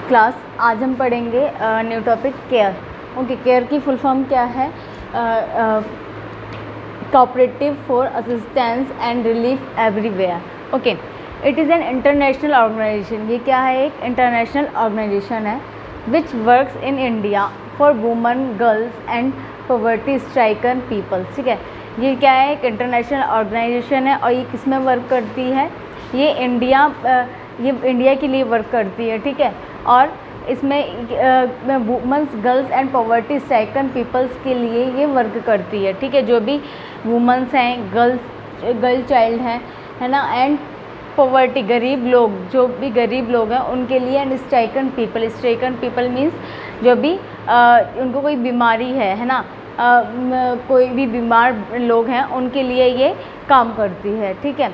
Class. आज हम पढ़ेंगे new topic CARE. Okay, CARE की फुल फॉर्म क्या है? Cooperative for assistance and relief everywhere. Okay, it is an international organisation. ये क्या है? एक इंटरनेशनल ऑर्गेनाइजेशन है which works in India for women, girls and poverty stricken peoples. ठीक है, ये क्या है? एक इंटरनेशनल ऑर्गेनाइजेशन है और ये किस में वर्क करती है? ये इंडिया के लिए वर्क करती है। ठीक है, और इसमें womens, girls and poverty stricken peoples के लिए ये वर्क करती है। ठीक है, जो भी वुमेंस हैं, गर्ल चाइल्ड हैं, है ना, एंड पॉवर्टी, गरीब लोग, जो भी गरीब लोग हैं उनके लिए, एंड स्ट्राइकन पीपल मीन्स जो भी उनको कोई बीमारी है ना, कोई भी बीमार लोग हैं उनके लिए ये काम करती है। ठीक है,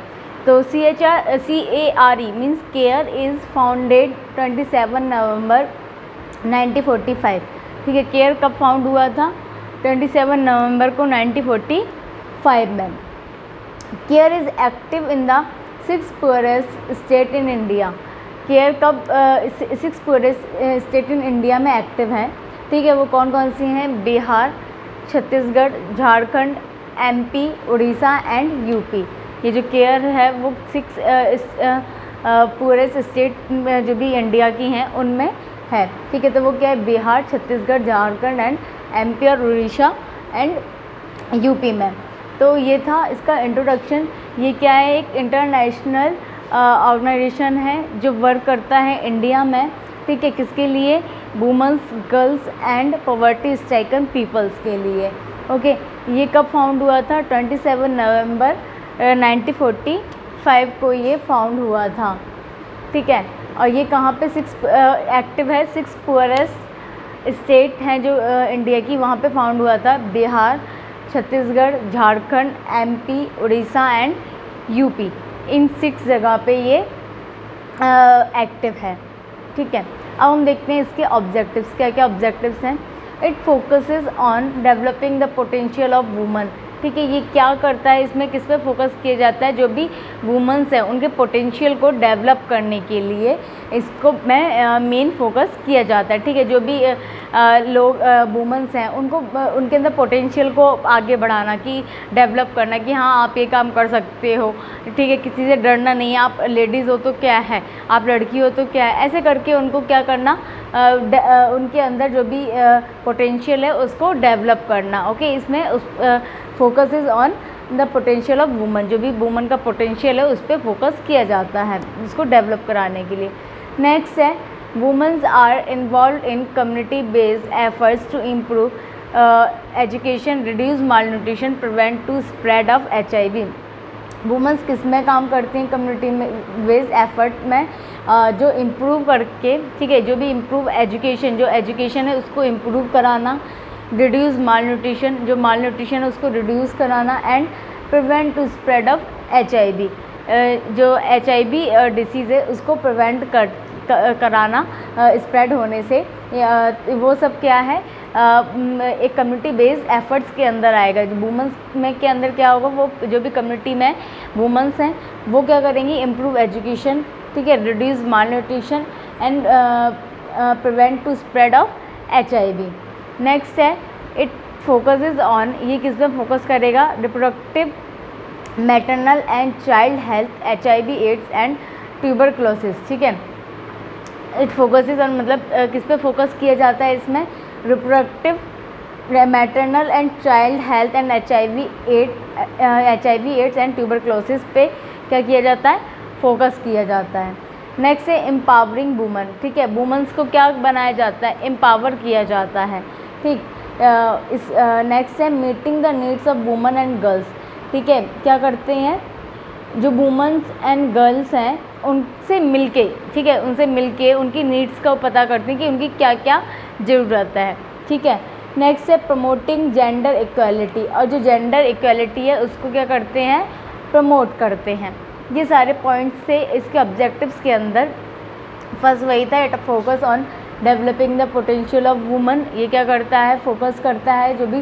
तो CARE means care is founded 27 नवंबर 1945। ठीक है, केयर कब फाउंड हुआ था? 27 नवंबर को 1945 में। Care is active in the 6 poorest state in India. Care कब 6 पुअरेस्ट स्टेट इन इंडिया में एक्टिव है? ठीक है, वो कौन कौन सी हैं? Bihar, Chhattisgarh, Jharkhand, MP, Orissa and UP। ये जो केयर है वो 6 पूरे स्टेट में जो भी इंडिया की हैं उनमें है। ठीक है, तो वो क्या है? बिहार, छत्तीसगढ़, झारखंड एंड MP और उड़ीसा एंड UP में। तो ये था इसका इंट्रोडक्शन। ये क्या है? एक इंटरनेशनल ऑर्गेनाइजेशन है जो वर्क करता है इंडिया में। ठीक है, किसके लिए? Womens, girls and poverty stricken peoples के लिए। ओके, ये कब फाउंड हुआ था? 27 नवंबर 1945 को ये फाउंड हुआ था। ठीक है, और ये कहाँ पे एक्टिव है? 6 पुअरेस्ट स्टेट हैं जो इंडिया की, वहाँ पे फाउंड हुआ था। Bihar, Chhattisgarh, Jharkhand, MP, Orissa and UP। इन 6 जगह पे ये एक्टिव है। ठीक है, अब हम देखते हैं इसके ऑब्जेक्टिव्स। क्या क्या ऑब्जेक्टिव्स हैं? It focuses on developing the potential of woman. ठीक है, ये क्या करता है? इसमें किस पे फोकस किया जाता है? जो भी वुमेंस हैं उनके पोटेंशियल को डेवलप करने के लिए इसको में मेन फोकस किया जाता है। ठीक है, जो भी लोग वुमेंस हैं उनको उनके अंदर पोटेंशियल को आगे बढ़ाना, कि डेवलप करना, कि हाँ आप ये काम कर सकते हो। ठीक है, किसी से डरना नहीं है। आप लेडीज़ हो तो क्या है, आप लड़की हो तो क्या है, ऐसे करके उनको क्या करना, उनके अंदर जो भी पोटेंशियल है उसको डेवलप करना। ओके, इसमें focus is on the potential of woman. जो भी वुमन का पोटेंशियल है उस पर फोकस किया जाता है उसको डेवलप कराने के लिए। नेक्स्ट है womens are involve in community based efforts to improve education, reduce malnutrition, prevent to spread of HIV। Womens किस में काम करती हैं? कम्युनिटी में बेस्ड एफर्ट में, जो इम्प्रूव करके, ठीक है, जो भी इम्प्रूव एजुकेशन, जो एजुकेशन है उसको इम्प्रूव कराना, रिड्यूस मालन्यूट्रिशन, जो मालन्यूट्रिशन है उसको रिड्यूस कराना, and prevent to spread of HIV। जो HIV डिसीज़ है उसको प्रिवेंट कराना स्प्रेड होने से। वो सब क्या है? एक कम्युनिटी बेस्ड एफर्ट्स के अंदर आएगा। जो वुमेंस में के अंदर क्या होगा? वो जो भी कम्युनिटी में वुमेंस हैं वो क्या करेंगी? इम्प्रूव एजुकेशन, ठीक है, reduce malnutrition and prevent to spread of HIV। Next है इट फोकसेस ऑन, ये किस पे फोकस करेगा? Reproductive, maternal and child health, HIV, AIDS and tuberculosis. ठीक है, इट फोकसेस ऑन मतलब किस पे फोकस किया जाता है इसमें? Reproductive, maternal and child health and HIV, AIDS and tuberculosis पे क्या किया जाता है? फोकस किया जाता है। नेक्स्ट है एम्पावरिंग वुमन। ठीक है, वुमेंस को क्या बनाया जाता है? एम्पावर किया जाता है। ठीक, नेक्स्ट है meeting the needs of woman and girls. ठीक है, क्या करते हैं? जो वुमेंस एंड गर्ल्स हैं उनसे मिलके, ठीक है, उनसे मिलके उनकी नीड्स का पता करते हैं कि उनकी क्या क्या ज़रूरत है। ठीक है, नेक्स्ट है प्रमोटिंग जेंडर इक्वालिटी, और जो जेंडर इक्वालिटी है उसको क्या करते हैं? प्रमोट करते हैं। ये सारे पॉइंट्स से इसके ऑब्जेक्टिव्स के अंदर फर्स्ट वही था, it focus on developing the potential of woman. ये क्या करता है? फोकस करता है जो भी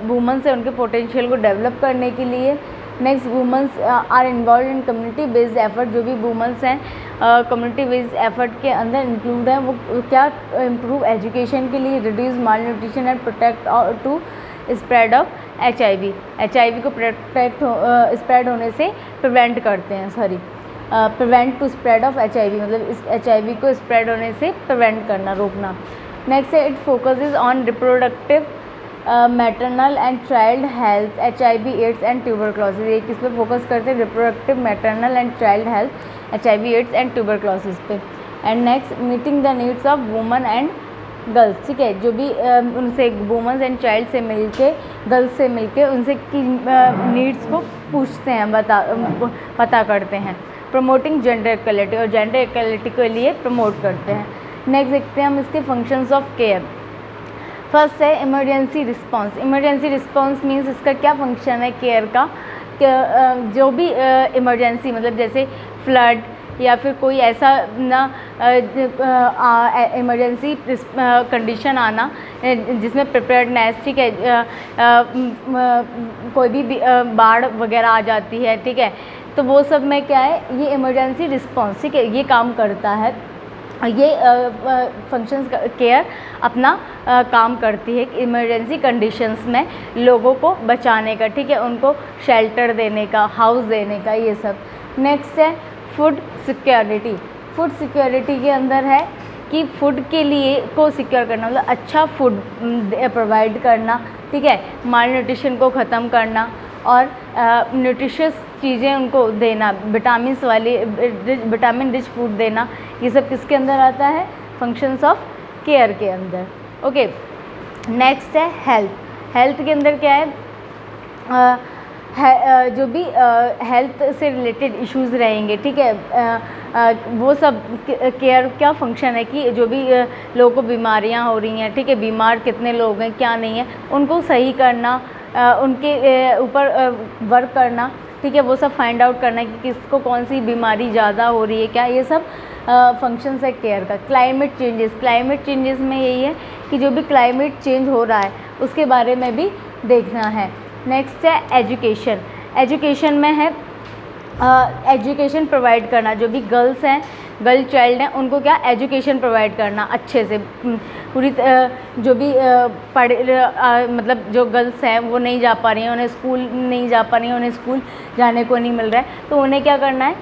वुमेंस है उनके पोटेंशियल को डेवलप करने के लिए। Next womens are involve in community based effort, जो भी वुमेंस हैं कम्युनिटी बेस्ड एफर्ट के अंदर इंक्लूड हैं, वो क्या इम्प्रूव एजुकेशन के लिए, reduce malnutrition and protect to spread of HIV को प्रोटेक्ट स्प्रेड होने से प्रिवेंट करते हैं, prevent to spread of HIV, मतलब इस HIV को स्प्रेड होने से प्रिवेंट करना, रोकना। नेक्स्ट है it focuses on reproductive maternal and child health, HIV AIDS and tuberculosis, ये किस पे फोकस करते हैं, reproductive maternal and child health, HIV AIDS and tuberculosis पे। And next meeting the needs of women and girls, ठीक है, जो भी उनसे वुमेन्स एंड चाइल्ड से मिलके, गर्ल्स से मिलके उनसे नीड्स को पूछते हैं, पता करते हैं। प्रमोटिंग जेंडर इक्वलिटी, और जेंडर इक्वलिटी के लिए प्रमोट करते हैं। नेक्स्ट देखते हैं हम इसके फंक्शंस ऑफ केयर। फर्स्ट है emergency response. Emergency response means इसका क्या फंक्शन है केयर का, जो भी इमरजेंसी, मतलब जैसे फ्लड या फिर कोई ऐसा ना इमरजेंसी कंडीशन आना जिसमें प्रिपेयर्डनेस, ठीक है, कोई भी बाढ़ वगैरह आ जाती है, ठीक है, तो वो सब में क्या है, ये इमरजेंसी रिस्पांस, ठीक है, ये काम करता है, ये फंक्शंस केयर अपना काम करती है इमरजेंसी कंडीशंस में लोगों को बचाने का, ठीक है, उनको शेल्टर देने का, हाउस देने का, ये सब। नेक्स्ट है फूड सिक्योरिटी। फूड सिक्योरिटी के अंदर है कि फूड के लिए को सिक्योर करना, मतलब अच्छा फूड प्रोवाइड करना, ठीक है, माल न्यूट्रिशन को ख़त्म करना और न्यूट्रिशियस चीज़ें उनको देना, विटामिन रिच फूड देना, ये सब किसके अंदर आता है, फंक्शंस ऑफ केयर के अंदर। ओके, नेक्स्ट है हेल्थ। हेल्थ के अंदर क्या है, जो भी हेल्थ से रिलेटेड इश्यूज़ रहेंगे, ठीक है, वो सब केयर क्या फंक्शन है कि जो भी लोगों को बीमारियां हो रही हैं, ठीक है, बीमार कितने लोग हैं, क्या नहीं है, उनको सही करना, उनके ऊपर वर्क करना, ठीक है, वो सब फाइंड आउट करना कि किसको कौन सी बीमारी ज़्यादा हो रही है, क्या, ये सब फंक्शंस है केयर का। क्लाइमेट चेंजेस में यही है कि जो भी क्लाइमेट चेंज हो रहा है उसके बारे में भी देखना है। नेक्स्ट है एजुकेशन। एजुकेशन में है एजुकेशन प्रोवाइड करना, जो भी गर्ल्स हैं, गर्ल चाइल्ड हैं, उनको क्या एजुकेशन प्रोवाइड करना अच्छे से, पूरी जो भी मतलब जो गर्ल्स हैं वो नहीं जा पा रही हैं, उन्हें स्कूल नहीं जा पा रही हैं, उन्हें स्कूल जाने को नहीं मिल रहा है, तो उन्हें क्या करना है,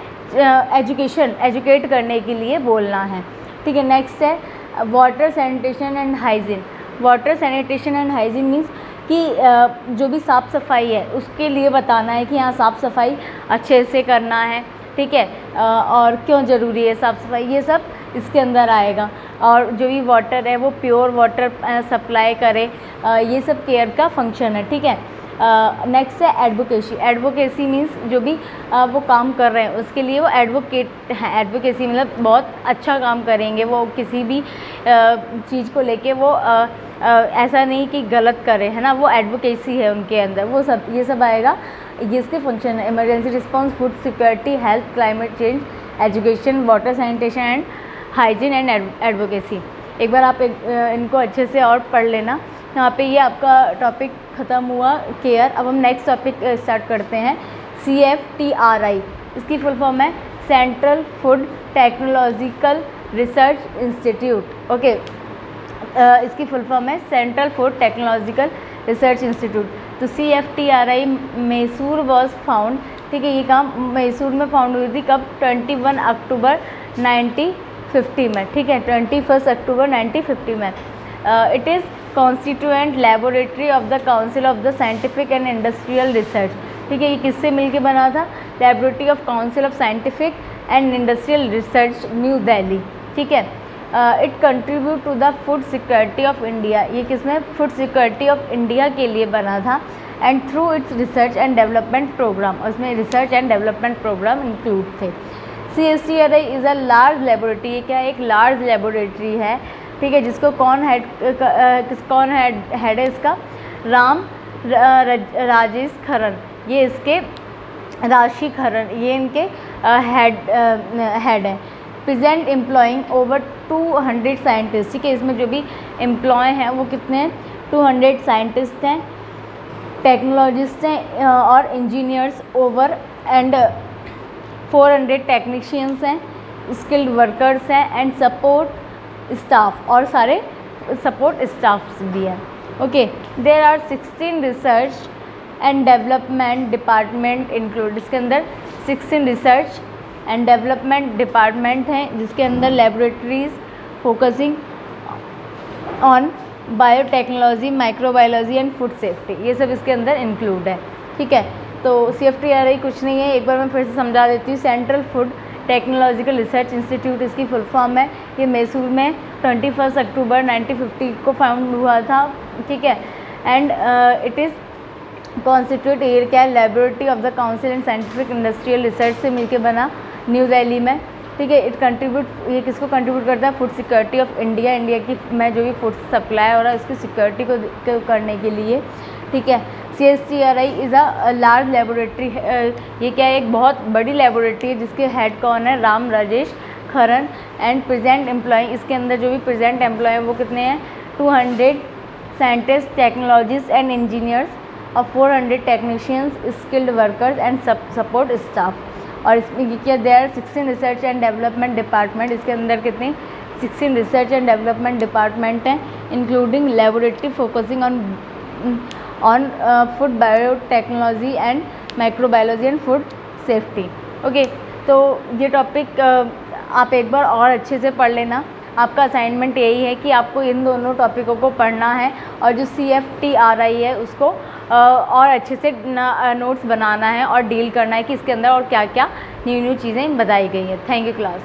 एजुकेट करने के लिए बोलना है, ठीक है। नेक्स्ट है water sanitation and hygiene. Water sanitation and hygiene means कि जो भी साफ़ सफाई है उसके लिए बताना है कि यहाँ साफ़ सफाई अच्छे से करना है, ठीक है, और क्यों ज़रूरी है साफ़ सफाई, ये सब इसके अंदर आएगा। और जो भी वाटर है वो प्योर वाटर सप्लाई करे, ये सब केयर का फंक्शन है, ठीक है। नेक्स्ट है एडवोकेसी। एडवोकेसी मीन्स जो भी वो काम कर रहे हैं उसके लिए वो एडवोकेट हैं। एडवोकेसी मतलब बहुत अच्छा काम करेंगे, वो किसी भी चीज़ को लेके वो ऐसा नहीं कि गलत करे, है ना, वो एडवोकेसी है उनके अंदर, वो सब ये सब आएगा, ये इसके फंक्शन है। Emergency response, food security, health, climate change, education, water sanitation and hygiene and advocacy. एक बार आप इनको अच्छे से और पढ़ लेना। यहाँ पे ये आपका टॉपिक ख़त्म हुआ केयर। अब हम नेक्स्ट टॉपिक स्टार्ट करते हैं, CFTRI। इसकी फुल फॉर्म है central food technological research institute. Okay, इसकी फुल फॉर्म है central food technological research institute. तो CFTRI मैसूर वॉज फाउंड, ठीक है, ये काम मैसूर में फाउंड हुई थी कब, 21 अक्टूबर 1950 में, ठीक है, 21 अक्टूबर 1950 में। It is constituent laboratory of the council of the scientific and industrial research, ठीक है, ये किससे मिलके बना था, laboratory of council of scientific and industrial research, New Delhi, ठीक है। It contribute to the food security of India, ये किसमें, फूड सिक्योरिटी ऑफ इंडिया के लिए बना था। And through its research and development programme, उसमें research and development programme include थे। CFTRI is a large laboratory, ये क्या एक लार्ज लेबोरेटरी है, ठीक है, जिसको कौन हेड है इसका, राजेश खरन, ये इसके राशि खरन, ये इनके हेड है। प्रेजेंट एम्प्लॉइंग ओवर 200 साइंटिस्ट, ठीक है, इसमें जो भी एम्प्लॉय हैं वो कितने हैं, 200 साइंटिस्ट हैं। टेक्नोलॉजिस्ट हैं और इंजीनियर्स ओवर एंड 400 टेक्नीशियंस हैं, स्किल्ड वर्कर्स हैं एंड सपोर्ट स्टाफ, और सारे सपोर्ट स्टाफ्स भी हैं। Okay, there are 16 research and development department include, इसके अंदर 16 रिसर्च एंड डेवलपमेंट डिपार्टमेंट हैं, जिसके अंदर laboratories focusing on biotechnology, microbiology and food safety, ये सब इसके अंदर इंक्लूड है। ठीक है, तो CFTRI कुछ नहीं है, एक बार मैं फिर से समझा देती हूँ। Central food technological research institute इसकी फुल फॉर्म है। ये मैसूर में 21 अक्टूबर 1950 को फाउंड हुआ था। ठीक है, and it is constitute air care laboratory of the council and scientific industrial research से मिलकर बना न्यू दिल्ली में। ठीक है, ये किसको कंट्रीब्यूट करता है? Food security of India, India की में जो भी फूड सप्लाई हो रहा है उसकी सिक्योरिटी को करने के लिए। ठीक है, CSTRI is a large laboratory, ये क्या है? एक बहुत बड़ी लेबोरेटरी है जिसके हेड कौन है? Ram Rajesh Kharan and present employ, इसके अंदर जो भी प्रेजेंट एम्प्लॉय है वो कितने हैं? 200 साइंटिस्ट, टेक्नोलॉजिस्ट एंड इंजीनियर्स और 400 technicians, skilled workers and support staff. और इसमें क्या there are 16 research and development department, इसके अंदर कितने? 16 रिसर्च एंड डेवलपमेंट डिपार्टमेंट हैं, including laboratory focusing on food biotechnology and microbiology and food safety. Okay, तो ये टॉपिक आप एक बार और अच्छे से पढ़ लेना। आपका असाइनमेंट यही है कि आपको इन दोनों टॉपिकों को पढ़ना है और जो CFTRI है उसको और अच्छे से नोट्स बनाना है और डील करना है कि इसके अंदर और क्या क्या न्यू चीज़ें बताई गई हैं। Thank you class.